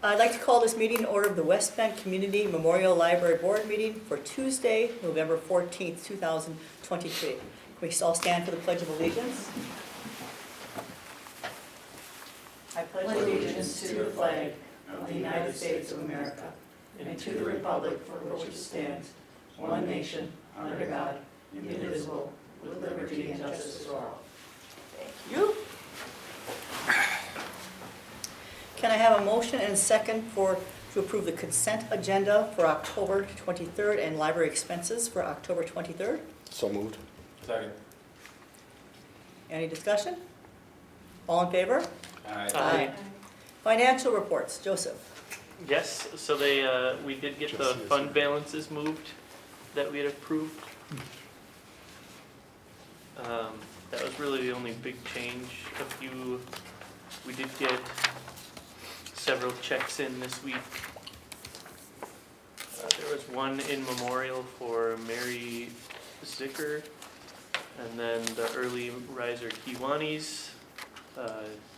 I'd like to call this meeting in order of the West Bend Community Memorial Library Board meeting for Tuesday, November 14th, 2023. Can we all stand for the Pledge of Allegiance? I pledge allegiance to the flag of the United States of America and to the republic for which it stands, one nation, under God, indivisible, with liberty and justice for all. Thank you. Can I have a motion and a second to approve the consent agenda for October 23rd and library expenses for October 23rd? So moved. Second. Any discussion? All in favor? Aye. Financial reports, Joseph. Yes, so we did get the fund balances moved that we had approved. That was really the only big change. We did get several checks in this week. There was one in memorial for Mary Zicker, and then the early riser Kiwanis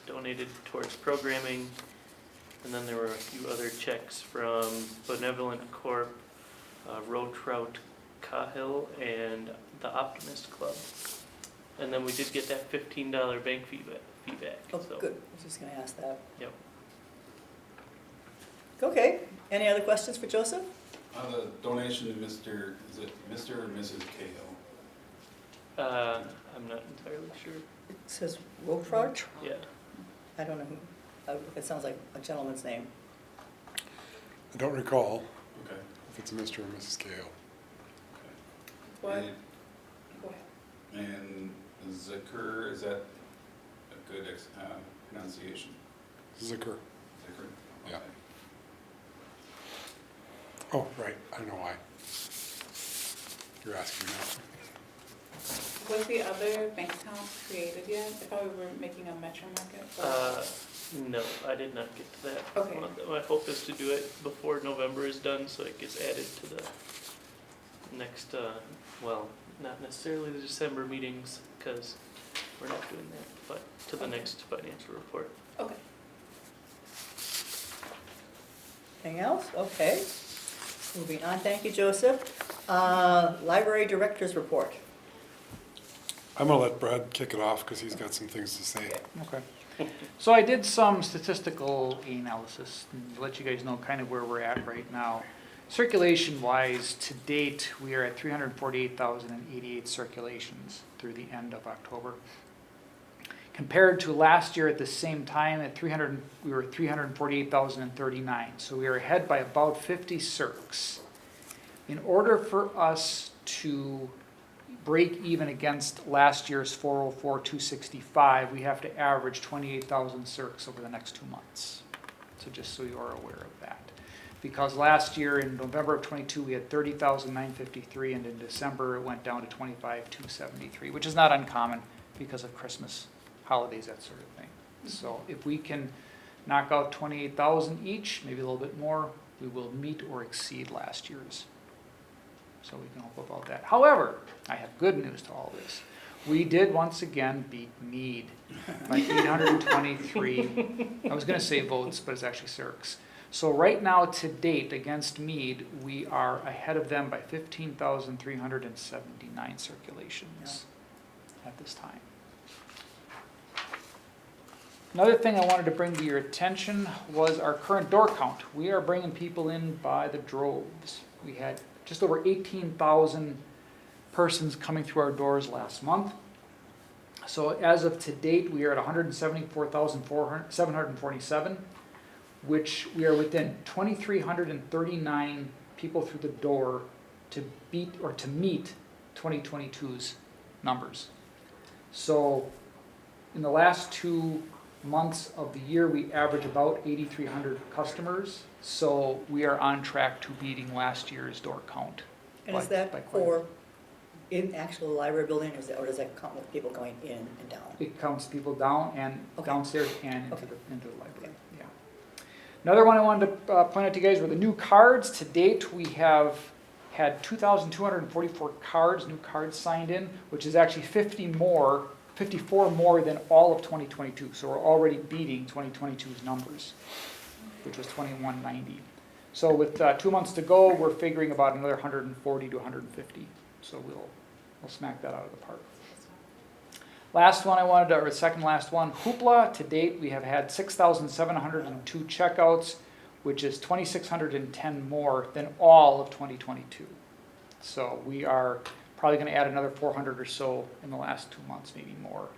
donated towards programming, and then there were a few other checks from Benevolent Corp, Road Trout Cahill, and the Optimist Club. And then we did get that $15 bank fee back. Oh, So, good. I was just going to ask that. Yep. Okay. Any other questions for Joseph? The donation to is it Mr. or Mrs. Cahill? I'm not entirely sure. It says Rotrod? Yeah. I don't know who. It sounds like a gentleman's name. I don't recall Okay. if it's Mr. or Mrs. Cahill. What? And, Go ahead. and Zicker, is that a good pronunciation? Zicker. Zicker? Yeah. Okay. Oh, right. I don't know why. You're asking me now. Was the other bank account created yet? I thought we were making a Metro Market. No, I did not get to that. Okay. My hope is to do it before November is done, so it gets added to the next, well, not necessarily the December meetings, because we're not doing that, but to the next financial report. Okay. Anything else? Okay. Moving on. Thank you, Joseph. Library Director's Report. I'm going to let Brad kick it off because he's got some things to say. Okay. So I did some statistical analysis and let you guys know kind of where we're at right now. Circulation wise, to date, we are at 348,088 circulations through the end of October. Compared to last year at the same time at we were 348,039. So we are ahead by about 50 circs. In order for us to break even against last year's 404,265, we have to average 28,000 circs over the next 2 months. So just so you are aware of that. Because last year in November of 22 we had 30,953, and in December it went down to 25,273, which is not uncommon because of Christmas, holidays, that sort of thing. So if we can knock out 28,000 each, maybe a little bit more, we will meet or exceed last year's. So we can hope about that. However, I have good news to all this. We did once again beat Meade by 823. I was going to say votes, but it's actually circs. So right now to date against Meade, we are ahead of them by 15,379 circulations at this time. Another thing I wanted to bring to your attention was our current door count. We are bringing people in by the droves. We had just over 18,000 persons coming through our doors last month. So as of to date, we are at 174,747, which we are within 2,339 people through the door to beat or to meet 2022's numbers. So in the last 2 months of the year, we average about 8,300 customers. So we are on track to beating last year's door count. And is that for in actual library building, or does that count with people going in and down? It counts people down and Okay. downstairs and into, Okay. into the library. Yeah. Another one I wanted to point out to you guys were the new cards. To date, we have had 2,244 cards, new cards signed in, which is actually 54 more than all of 2022. So we're already beating 2022's numbers. which was 2190. So with 2 months to go, we're figuring about another 140 to 150. So we'll smack that out of the park. Last one or second last one, Hoopla. To date, we have had 6,702 checkouts, which is 2,610 more than all of 2022. So we are probably going to add another 400 or so in the last 2 months, maybe more.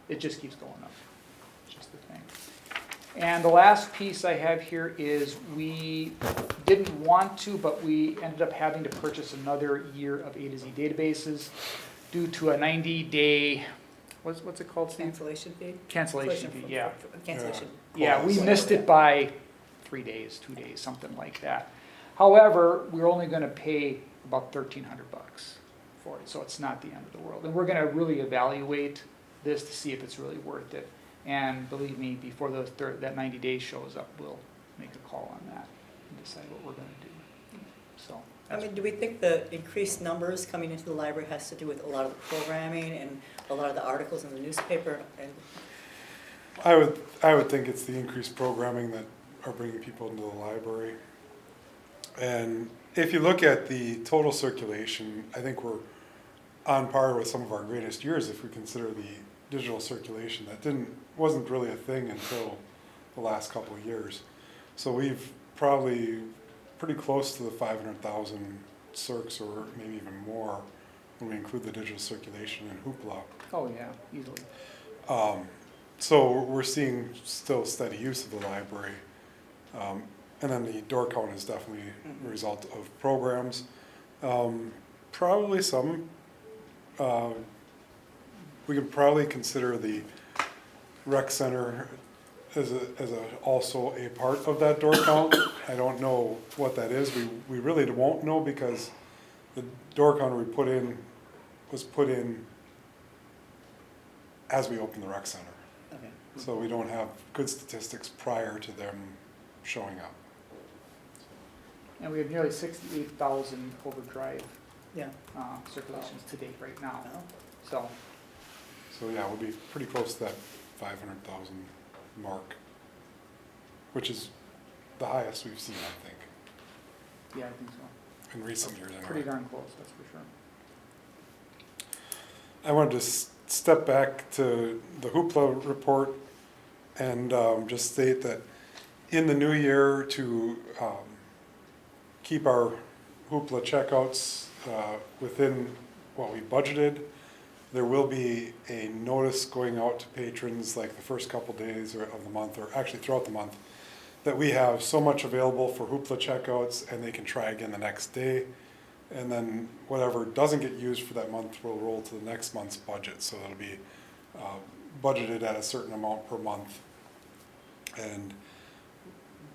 It just keeps going up. It's just the thing. And the last piece I have here is we didn't want to, but we ended up having to purchase another year of A to Z databases due to a 90-day, what's it called, Steve? Cancellation fee? Cancellation fee, yeah. Cancellation. Yeah, we missed it by 3 days, 2 days, something like that. However, we're only gonna pay about $1,300 for it, so it's not the end of the world. And we're gonna really evaluate this to see if it's really worth it. And believe me, before that 90 days shows up, we'll make a call on that and decide what we're gonna do. So. I mean, do we think the increased numbers coming into the library has to do with a lot of the programming and a lot of the articles in the newspaper? And I would think it's the increased programming that are bringing people into the library. And if you look at the total circulation, I think we're on par with some of our greatest years if we consider the digital circulation. That wasn't really a thing until the last couple of years. So we've probably pretty close to the 500,000 circs, or maybe even more when we include the digital circulation in Hoopla. Oh, yeah, easily. So we're seeing still steady use of the library. And then the door count is definitely a result of programs. Probably some, we could probably consider the rec center as also a part of that door count. I don't know what that is. We really won't know because the door counter we put in was put in as we opened the rec center. okay. So we don't have good statistics prior to them showing up. And we have nearly 68,000 overdrive Yeah. circulations to date right now. Well, So, Yeah, we'll be pretty close to that 500,000 mark, which is the highest we've seen, I think, yeah, I think so. in recent years anyway. Pretty darn close, that's for sure. I wanted to step back to the Hoopla report and just state that in the new year to keep our Hoopla checkouts within what we budgeted, there will be a notice going out to patrons like the first couple days of the month, or actually throughout the month, that we have so much available for Hoopla checkouts and they can try again the next day. And then whatever doesn't get used for that month will roll to the next month's budget. So it'll be budgeted at a certain amount per month. And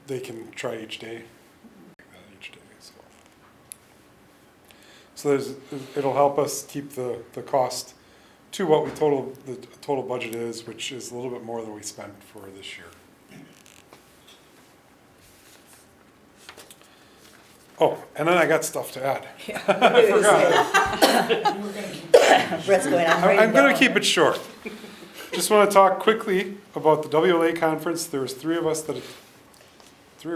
they can try each day. So it'll help us keep the cost to what the total budget is, which is a little bit more than we spent for this year. Oh, and then I got stuff to add. Brett's going on. I'm going to keep it short. Just want to talk quickly about the WLA conference. There was 3 or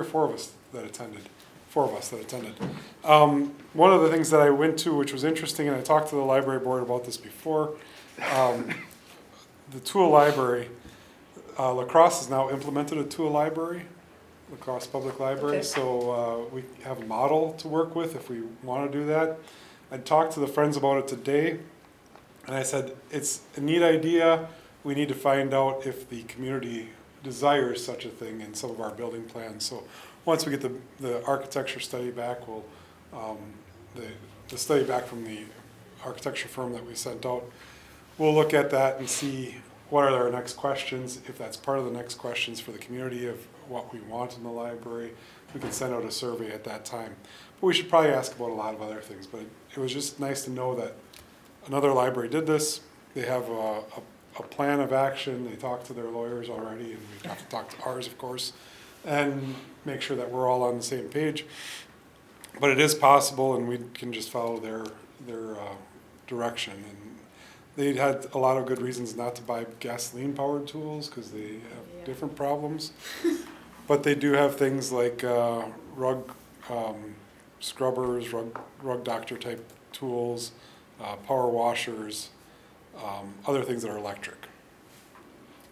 4 of us that attended. 4 of us that attended. One of the things that I went to, which was interesting, and I talked to the library board about this before, the tool library, La Crosse has now implemented a tool library, La Crosse Public Library, Okay. so we have a model to work with if we want to do that. I talked to the friends about it today, and I said, it's a neat idea. We need to find out if the community desires such a thing in some of our building plans. So once we get the architecture study back, we'll, the study back from the architecture firm that we sent out, we'll look at that and see what are our next questions. If that's part of the next questions for the community of what we want in the library, we can send out a survey at that time. But we should probably ask about a lot of other things. But it was just nice to know that another library did this. They have a plan of action. They talked to their lawyers already, and we have to talk to ours, of course, and make sure that we're all on the same page. But it is possible, and we can just follow their direction. And they had a lot of good reasons not to buy gasoline-powered tools because they have different problems. But they do have things like rug scrubbers, rug doctor type tools, power washers, other things that are electric.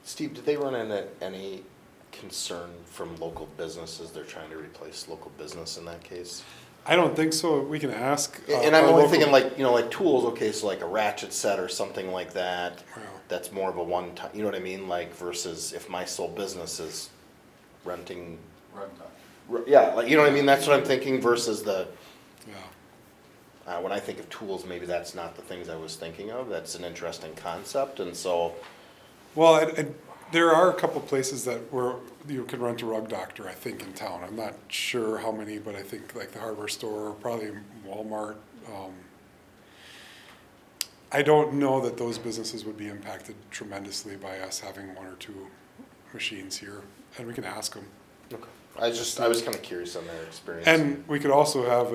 Steve, did they run into any concern from local businesses? They're trying to replace local business in that case? I don't think so. We can ask. And I'm our only local- thinking like, you know, like tools, okay, so like a ratchet set or something like that. Well, That's more of a one time, you know what I mean? Like versus if my sole business is renting, Rug top. yeah, like, you know what I mean? That's what I'm thinking versus the, yeah. when I think of tools, maybe that's not the things I was thinking of. That's an interesting concept, and so, Well, there are a couple places where you can rent a rug doctor, I think, in town. I'm not sure how many, but I think like the hardware store, probably Walmart. I don't know that those businesses would be impacted tremendously by us having one or two machines here, and we can ask them. I was kind of curious on their experience. And we could also have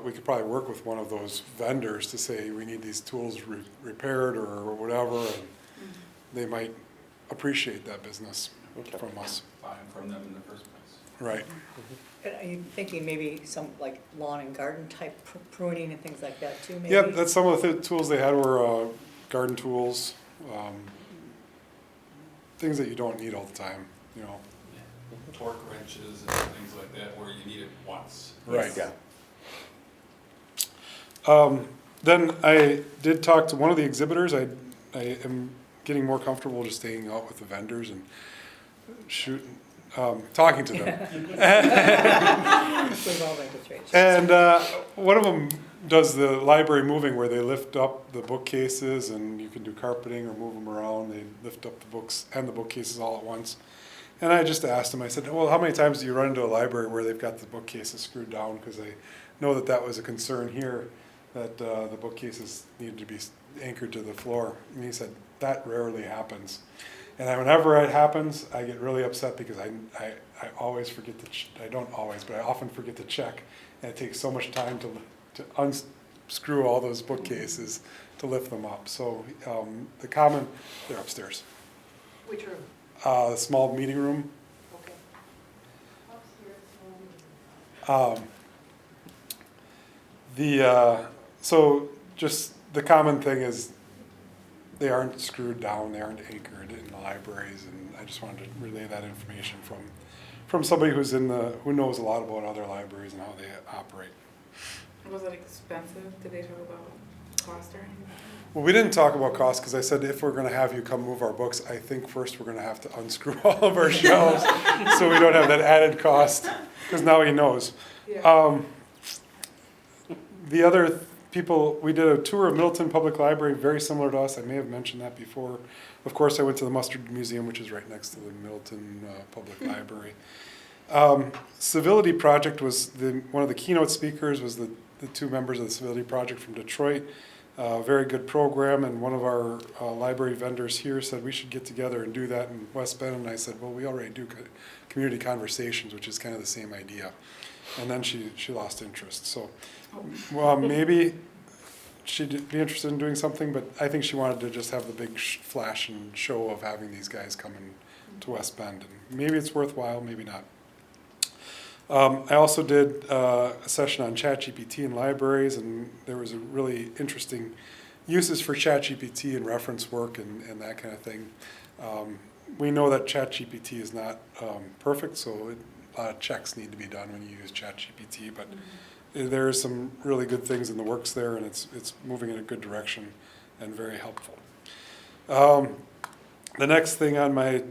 we could probably work with one of those vendors to say we need these tools repaired or whatever, and they might appreciate that business Okay. from us. Buying from them in the first place. Right. And are you thinking maybe some like lawn and garden type pruning and things like that too, maybe? Yep, that's some of the tools they had were garden tools, things that you don't need all the time, you know. Torque wrenches and things like that where you need it once. Right. Yeah. Then I did talk to one of the exhibitors. I am getting more comfortable just staying out with the vendors and shooting, talking to them. We've all been to trade shows. And one of them does the library moving where they lift up the bookcases and you can do carpeting or move them around. They lift up the books and the bookcases all at once. And I just asked him, I said, well, how many times do you run into a library where they've got the bookcases screwed down? Because I know that was a concern here, that the bookcases needed to be anchored to the floor. And he said, that rarely happens. And whenever it happens, I get really upset because I always forget I don't always, but I often forget to check. And it takes so much time to unscrew all those bookcases to lift them up. So they're upstairs. Which room? The small meeting room. Okay. So just the common thing is they aren't screwed down, they aren't anchored in the libraries, and I just wanted to relay that information from somebody who knows a lot about other libraries and how they operate. Was it expensive? Did they talk about cost or anything? Well, we didn't talk about cost because I said if we're going to have you come move our books, I think first we're going to have to unscrew all of our shelves so we don't have that added cost, because now he knows. Yeah. The other people, we did a tour of Middleton Public Library, very similar to us. I may have mentioned that before. Of course, I went to the Mustard Museum, which is right next to the Middleton Public Library. Civility Project was one of the keynote speakers was the two members of the Civility Project from Detroit. Very good program, and one of our library vendors here said we should get together and do that in West Bend, and I said, well, we already do community conversations, which is kind of the same idea. And then she lost interest. So, well, maybe she'd be interested in doing something, but I think she wanted to just have the big flash and show of having these guys come in to West Bend. And maybe it's worthwhile, maybe not. I also did a session on ChatGPT in libraries, and there was a really interesting uses for ChatGPT in reference work and that kind of thing. We know that ChatGPT is not perfect, so a lot of checks need to be done when you use ChatGPT, but there are some really good things in the works there, and it's moving in a good direction and very helpful. The next thing on my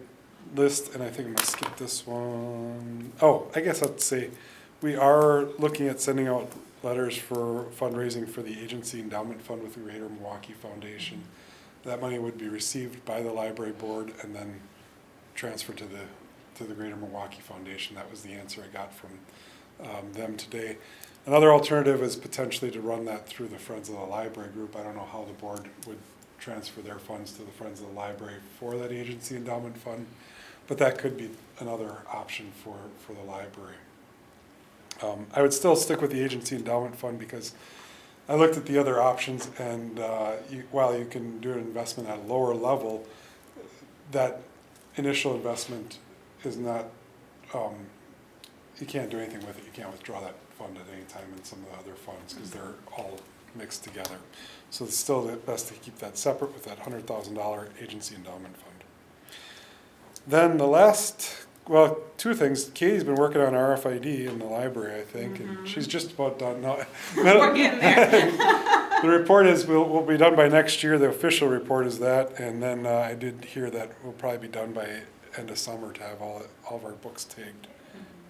list, and I think I'm going to skip this one. Oh, I guess I'd say we are looking at sending out letters for fundraising for the agency endowment fund with the Greater Milwaukee Foundation. That money would be received by the library board and then transferred to the Greater Milwaukee Foundation. That was the answer I got from them today. Another alternative is potentially to run that through the Friends of the Library group. I don't know how the board would transfer their funds to the Friends of the Library for that agency endowment fund, but that could be another option for the library. I would still stick with the agency endowment fund because I looked at the other options, and while you can do an investment at a lower level, that initial investment is not you can't do anything with it. You can't withdraw that fund at any time in some of the other funds because they're all mixed together. So it's still best to keep that separate with that $100,000 agency endowment fund. Then the last, well, two things. Katie's been working on RFID in the library, I think, and she's just about done now. We're getting there. The report is, will be done by next year. The official report is that, and then I did hear that we'll probably be done by end of summer to have all of our books tagged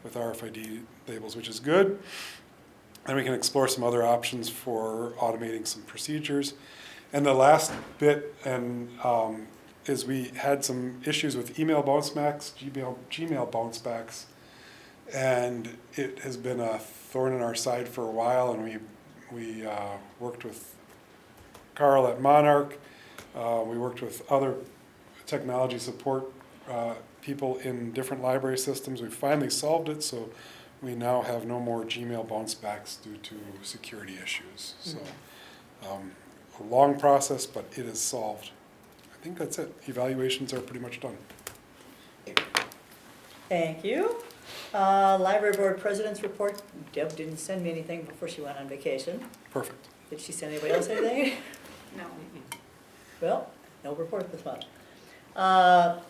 with RFID labels, which is good. And we can explore some other options for automating some procedures. And the last bit, and is we had some issues with email bounce backs, Gmail bounce backs, and it has been a thorn in our side for a while. And we worked with Carl at Monarch. We worked with other technology support people in different library systems. We finally solved it, so we now have no more Gmail bounce backs due to security issues. So a long process, but it is solved. I think that's it. Evaluations are pretty much done. Thank you. Library Board President's report. Deb didn't send me anything before she went on vacation. Perfect. Did she send anybody else anything? No. Well, no report this month.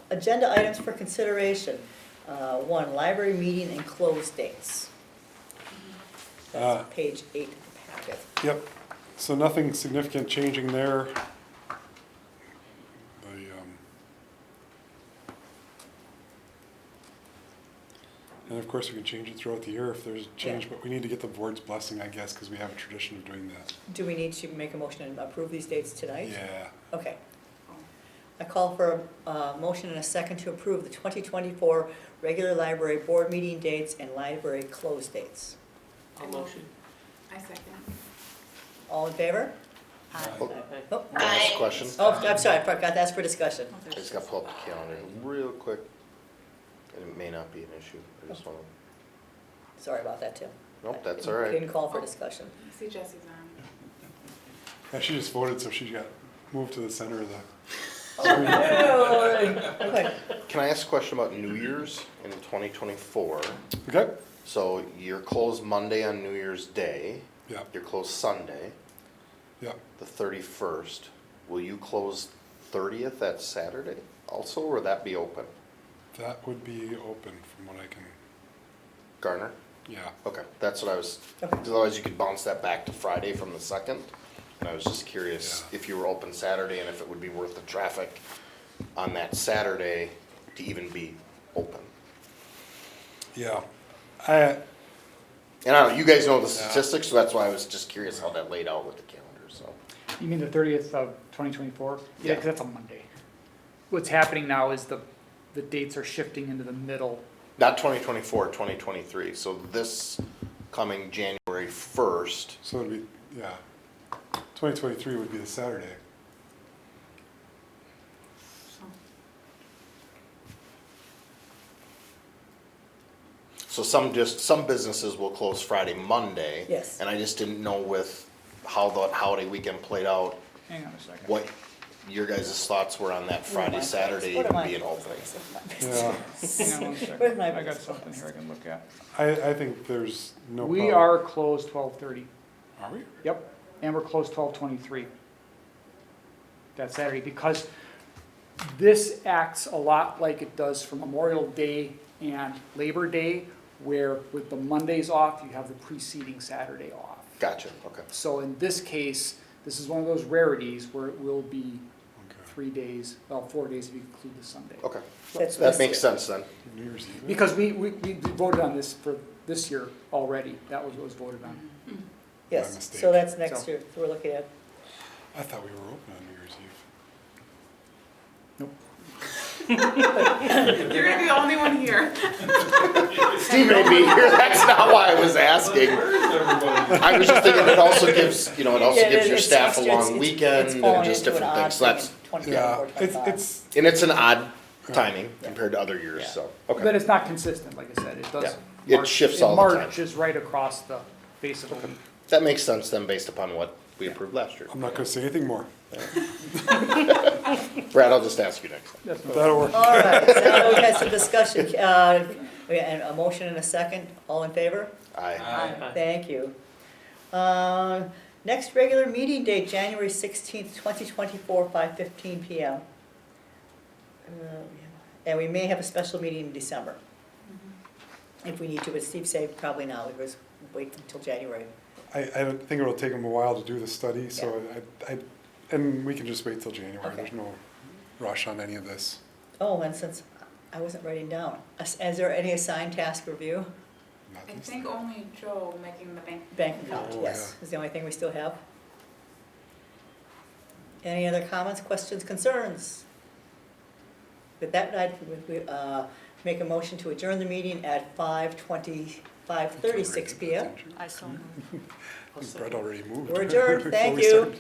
Agenda items for consideration. 1, library meeting and close dates. That's page 8 of the packet. Yep. So nothing significant changing there. And of course, we can change it throughout the year if there's a change, but we need to get the board's blessing, I guess, because we have a tradition of doing that. Do we need to make a motion and approve these dates tonight? Yeah. Okay. I call for a motion and a second to approve the 2024 regular library board meeting dates and library close dates. I'll motion. I second. All in favor? Oh, Oh, Last question. oh, I'm sorry, I forgot to ask for discussion. I just got to pull up the calendar real quick. And it may not be an issue. I just want to. Sorry about that, too. Nope, that's all right. Didn't call for discussion. I see Jesse's on. Yeah, she just voted, so she got moved to the center of the. Okay. Can I ask a question about New Year's in 2024? Okay? So you're closed Monday on New Year's Day. Yeah, You're closed Sunday, yeah. the 31st. Will you close 30th, that Saturday also, or would that be open? That would be open from what I can, Garner? yeah. Okay, that's what I was, Okay. because otherwise you could bounce that back to Friday from the 2nd. And I was just curious Yeah. if you were open Saturday and if it would be worth the traffic on that Saturday to even be open. Yeah. And I don't know, you guys know the Yeah. statistics, so that's why I was just curious how that laid out with the calendar, so. You mean the 30th of 2024? Yeah. Yeah, 'cause that's a Monday. What's happening now is the dates are shifting into the middle. Not 2024, 2023, so this coming January 1st, So it'd be, yeah. 2023 would be the Saturday. so some businesses will close Friday, Monday. Yes. And I just didn't know with how the holiday weekend played out, Hang on a second. what your guys' thoughts were on that Friday, Saturday What am I- being open. Yeah. Hang on one second. Where's my I got business? something here I can look at. I think there's no problem. We are closed 12:30. Are we? Yep, and we're closed 12:23. That Saturday, because this acts a lot like it does for Memorial Day and Labor Day, where with the Mondays off, you have the preceding Saturday off. Gotcha, okay. So in this case, this is one of those rarities where it will be Okay. 3 days, well, 4 days if you include the Sunday. Okay, That's that makes listed. sense then. New Year's Eve? Because we voted on this for this year already, that was what was voted on. Yes, My mistake. so that's next So- year, so we're looking at. I thought we were open on New Year's Eve. You're gonna be the only one here. Steve may be here, that's not why I was asking. I was just thinking it also gives, it also Yeah, gives your it's staff a extra, long weekend it's fallen and just into an different odd things, so that's, thing, 24, Yeah, 25. and it's an odd timing compared to other years, so, But okay. it's not consistent, like I said, it does. Yeah. It shifts all the time. It marches right across the face of the week. That makes sense then, based upon what we approved last year. I'm not gonna say anything more. Brad, I'll just ask you next time. That'll work. All right, so now we've had some discussion, and a motion and a second, all in favor? Aye. Aye. Thank you. Next regular meeting date, January 16th, 2024, 5:15 PM. And we may have a special meeting in December, if we need to, but Steve said probably now, we just wait until January. I don't think it'll take them a while to do the study, so and we can just wait till January. Okay. There's no rush on any of this. Oh, and since I wasn't writing down, is there any assigned task review? I Nothing. think only Joe making the bank. Bank account, Oh, yes, is the only thing we still have. Any other comments, questions, concerns? With that, I'd make a motion to adjourn the meeting at 5:36 PM. I saw. Brett already moved. We're adjourned, before thank we you. started.